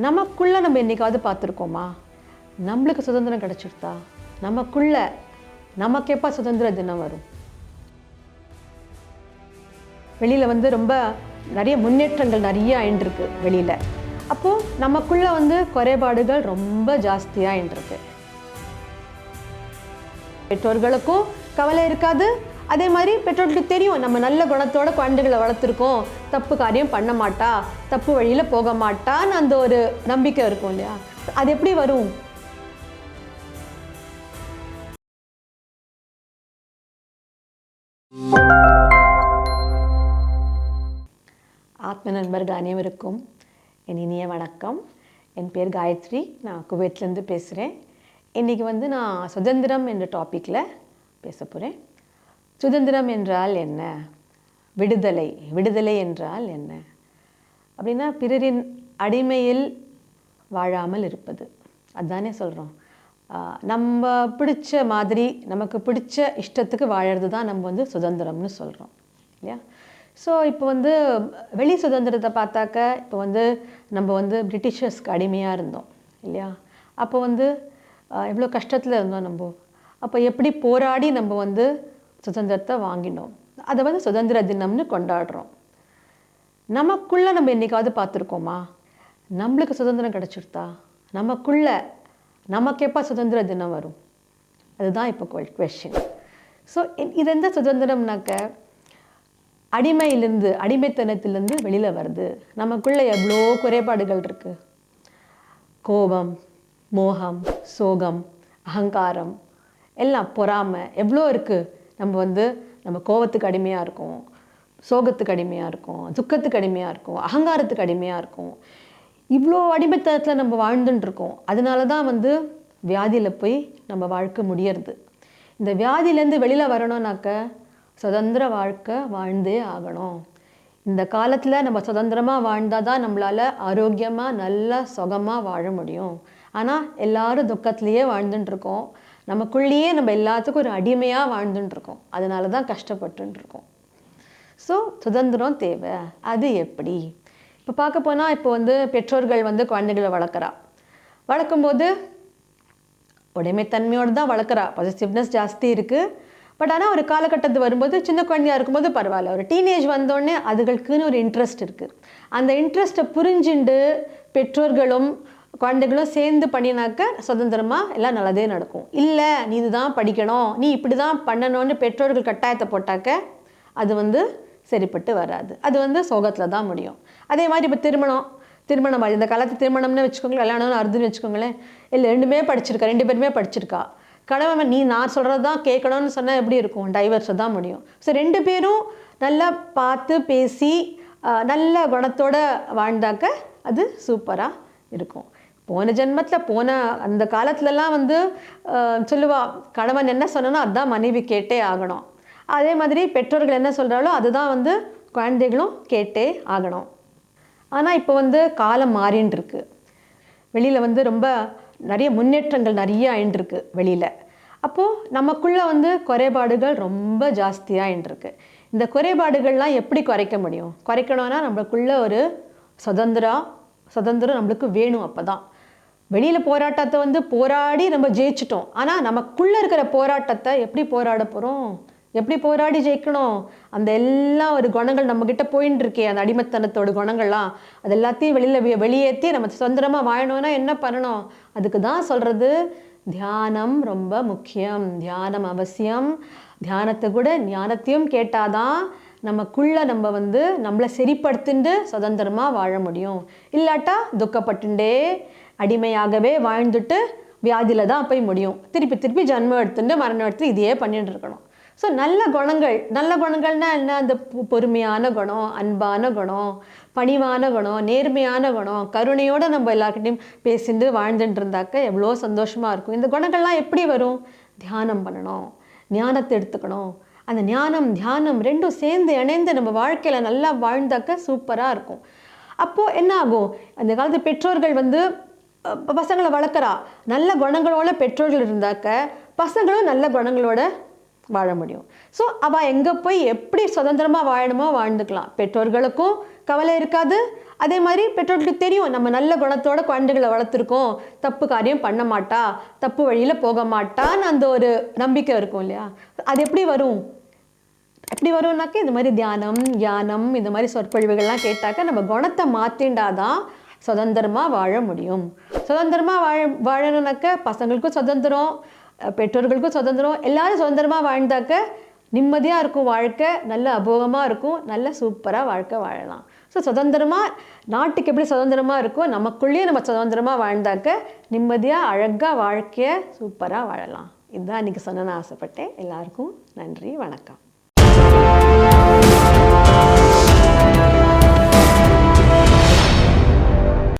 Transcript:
நமக்குள்ளே நம்ம என்றைக்காவது பார்த்துருக்கோமா? நம்மளுக்கு சுதந்திரம் கிடச்சிருத்தா? நமக்குள்ளே நமக்கு எப்போ சுதந்திர தினம் வரும்? வெளியில் ரொம்ப நிறைய முன்னேற்றங்கள் நிறைய ஆயின்ட்டுருக்கு வெளியில். அப்போது நமக்குள்ளே குறைபாடுகள் ரொம்ப ஜாஸ்தியாக ஆயின்ட்டுருக்கு. பெற்றோர்களுக்கும் கவலை இருக்காது. அதே மாதிரி பெற்றோர்களுக்கு தெரியும் நம்ம நல்ல குணத்தோட குழந்தைகளை வளர்த்துருக்கோம், தப்பு காரியம் பண்ண மாட்டா, தப்பு வழியில் போக மாட்டான்னு அந்த ஒரு நம்பிக்கை இருக்கும் இல்லையா? அது எப்படி வரும்? ஆத்ம நண்பர்கள் அனைவருக்கும் என் இனிய வணக்கம். என் பேர் காயத்ரி. நான் குவைத்லேருந்து பேசுகிறேன். இன்றைக்கி நான் சுதந்திரம் என்ற டாப்பிக்கில் பேச போகிறேன். சுதந்திரம் என்றால் என்ன? விடுதலை. விடுதலை என்றால் என்ன அப்படின்னா, பிறரின் அடிமையில் வாழாமல் இருப்பது. அதுதானே சொல்கிறோம். நம்ம பிடிச்ச மாதிரி நமக்கு பிடிச்ச இஷ்டத்துக்கு வாழறது தான் நம்ம சுதந்திரம்னு சொல்கிறோம் இல்லையா? ஸோ இப்போ வெளி சுதந்திரத்தை பார்த்தாக்க, இப்போ நம்ம பிரிட்டிஷர்ஸ்க்கு அடிமையாக இருந்தோம் இல்லையா? அப்போ எவ்வளோ கஷ்டத்தில் இருந்தோம் நம்ம. அப்போ எப்படி போராடி நம்ம சுதந்திரத்தை வாங்கினோம். அதை சுதந்திர தினம்னு கொண்டாடுறோம். நமக்குள்ளே நம்ம என்றைக்காவது பார்த்துருக்கோமா? நம்மளுக்கு சுதந்திரம் கிடச்சிருத்தா? நமக்குள்ளே நமக்கு எப்போ சுதந்திர தினம் வரும்? அதுதான் இப்போ கொஷின். ஸோ இது எந்த சுதந்திரம்னாக்க, அடிமைத்தனத்திலேருந்து வெளியில் வருது. நமக்குள்ளே எவ்வளோ குறைபாடுகள் இருக்குது. கோபம், மோகம், சோகம், அகங்காரம், எல்லாம் பொறாமை எவ்வளோ இருக்குது. நம்ம கோபத்துக்கு அடிமையாக இருக்கோம், சோகத்துக்கு அடிமையாக இருக்கோம், துக்கத்துக்கு அடிமையாக இருக்கோம், அகங்காரத்துக்கு அடிமையாக இருக்கோம். இவ்வளோ அடிமைத்தனத்தில் நம்ம வாழ்ந்துட்டுருக்கோம். அதனால தான் வியாதியில் போய் நம்ம வாழ்க்கை முடியறது. இந்த வியாதியிலேருந்து வெளியில் வரணும்னாக்க சுதந்திர வாழ்க்கை வாழ்ந்தே ஆகணும். இந்த காலத்தில் நம்ம சுதந்திரமாக வாழ்ந்தால் தான் நம்மளால் ஆரோக்கியமாக நல்ல சுகமாக வாழ முடியும். ஆனால் எல்லோரும் துக்கத்துலேயே வாழ்ந்துட்டுருக்கோம். நமக்குள்ளேயே நம்ம எல்லாத்துக்கும் ஒரு அடிமையாக வாழ்ந்துட்டுருக்கோம். அதனால தான் கஷ்டப்பட்டுருக்கோம். ஸோ சுதந்திரம் தேவை. அது எப்படி? இப்போ பார்க்க போனால், இப்போ பெற்றோர்கள் குழந்தைகளை வளர்க்கும்போது உடைமைத்தன்மையோடு தான் வளர்க்குறா. பாசிட்டிவ்னஸ் ஜாஸ்தி இருக்குது. பட் ஆனால் ஒரு காலகட்டத்து வரும்போது, சின்ன குழந்தையாக இருக்கும்போது பரவாயில்ல, ஒரு டீனேஜ் வந்தோடனே அதுகளுக்குன்னு ஒரு இன்ட்ரெஸ்ட் இருக்குது. அந்த இன்ட்ரெஸ்ட்டை புரிஞ்சுண்டு பெற்றோர்களும் குழந்தைகளும் சேர்ந்து பண்ணினாக்க சுதந்திரமாக எல்லாம் நல்லதே நடக்கும். இல்லை, நீ இதுதான் படிக்கணும், நீ இப்படி தான் பண்ணணும்னு பெற்றோர்கள் கட்டாயத்தை போட்டாக்க அது சரிப்பட்டு வராது. அது சோகத்தில் தான் முடியும். அதே மாதிரி இப்போ திருமணம் இந்த காலத்து திருமணம்னு வச்சுக்கோங்களேன், கல்யாணம்னு அறுதுன்னு வச்சுக்கோங்களேன். இல்லை, ரெண்டு பேருமே படிச்சிருக்கா. கணவன் நான் சொல்கிறது தான் கேட்கணும்னு சொன்னால் எப்படி இருக்கும்? டைவர்ஸை தான் முடியும். ஸோ ரெண்டு பேரும் நல்லா பார்த்து பேசி நல்ல குணத்தோடு வாழ்ந்தாக்க அது சூப்பராக இருக்கும். போன ஜென்மத்தில் அந்த காலத்துலலாம் சொல்லுவா, கணவன் என்ன சொன்னனோ அதுதான் மனைவி கேட்டே ஆகணும். அதே மாதிரி பெற்றோர்கள் என்ன சொல்கிறாலோ அதுதான் குழந்தைகளும் கேட்டே ஆகணும். ஆனால் இப்போ காலம் மாறின்னு இருக்கு. வெளியில் ரொம்ப நிறைய முன்னேற்றங்கள் நிறைய ஆயின்ட்டுருக்கு வெளியில். அப்போது நமக்குள்ளே குறைபாடுகள் ரொம்ப ஜாஸ்தியாக ஆயின்ட்டுருக்கு. இந்த குறைபாடுகள்லாம் எப்படி குறைக்க முடியும்? குறைக்கணும்னா நம்மளுக்குள்ள ஒரு சுதந்திரம் நம்மளுக்கு வேணும். அப்போ தான் வெளியில் போராட்டத்தை போராடி நம்ம ஜெயிச்சிட்டோம். ஆனால் நமக்குள்ளே இருக்கிற போராட்டத்தை எப்படி போராட போகிறோம்? எப்படி போராடி ஜெயிக்கணும்? அந்த எல்லாம் ஒரு குணங்கள் நம்மக்கிட்ட போயின்னு இருக்கே, அந்த அடிமைத்தனத்தோட குணங்கள்லாம், அது எல்லாத்தையும் வெளியேற்றி நம்ம சுதந்திரமாக வாழணும்னா என்ன பண்ணணும்? அதுக்கு தான் சொல்கிறது, தியானம் ரொம்ப முக்கியம். தியானம் அவசியம். தியானத்தை கூட ஞானத்தையும் கேட்டாதான் நமக்குள்ளே நம்ம நம்மளை சரிப்படுத்திண்டு சுதந்திரமாக வாழ முடியும். இல்லாட்டா துக்கப்பட்டுண்டே அடிமையாகவே வாழ்ந்துட்டு வியாதியில் தான் போய் முடியும். திருப்பி ஜன்மம் எடுத்துட்டு மரணம் எடுத்து இதையே பண்ணிட்டு இருக்கணும். ஸோ நல்ல குணங்கள்னால் என்ன? அந்த பொறுமையான குணம், அன்பான குணம், பணிவான குணம், நேர்மையான குணம், கருணையோடு நம்ம எல்லாருக்கிட்டையும் பேசிட்டு வாழ்ந்துட்டு இருந்தாக்க எவ்வளோ சந்தோஷமாக இருக்கும். இந்த குணங்கள்லாம் எப்படி வரும்? தியானம் பண்ணணும், ஞானத்தை எடுத்துக்கணும். அந்த ஞானம் தியானம் ரெண்டும் சேர்ந்து இணைந்து நம்ம வாழ்க்கையில் நல்லா வாழ்ந்தாக்க சூப்பராக இருக்கும். அப்போது என்ன ஆகும்? அந்த காலத்து பெற்றோர்கள் பசங்களை வளர்க்குறா. நல்ல குணங்களோட பெற்றோர்கள் இருந்தாக்க பசங்களும் நல்ல குணங்களோட வாழ முடியும். ஸோ அவள் எங்கே போய் எப்படி சுதந்திரமாக வாழணுமோ வாழ்ந்துக்கலாம். பெற்றோர்களுக்கும் கவலை இருக்காது. அதே மாதிரி பெற்றோர்களுக்கு தெரியும் நம்ம நல்ல குணத்தோட குழந்தைகளை வளர்த்துருக்கோம், தப்பு காரியம் பண்ண மாட்டா, தப்பு வழியில் போக மாட்டான்னு அந்த ஒரு நம்பிக்கை இருக்கும் இல்லையா. அது எப்படி வரும்னாக்க இந்த மாதிரி தியானம் இந்த மாதிரி சொற்பொழிவுகள்லாம் கேட்டாக்க நம்ம குணத்தை மாற்றிண்டாதான் சுதந்திரமாக வாழ முடியும். சுதந்திரமாக வாழணுன்னாக்க பசங்களுக்கும் சுதந்திரம், பெற்றோர்களுக்கும் சுதந்திரம், எல்லாரும் சுதந்திரமாக வாழ்ந்தாக்க நிம்மதியாக இருக்கும் வாழ்க்கை, நல்ல அபோகமாக இருக்கும், நல்ல சூப்பராக வாழ்க்கை வாழலாம். ஸோ சுதந்திரமாக நாட்டுக்கு எப்படி சுதந்திரமாக இருக்கோ நமக்குள்ளேயே நம்ம சுதந்திரமாக வாழ்ந்தாக்க நிம்மதியாக அழகாக வாழ்க்கையை சூப்பராக வாழலாம். இதுதான் இன்றைக்கி சொன்னேன்னு ஆசைப்பட்டேன். எல்லாருக்கும் நன்றி, வணக்கம்.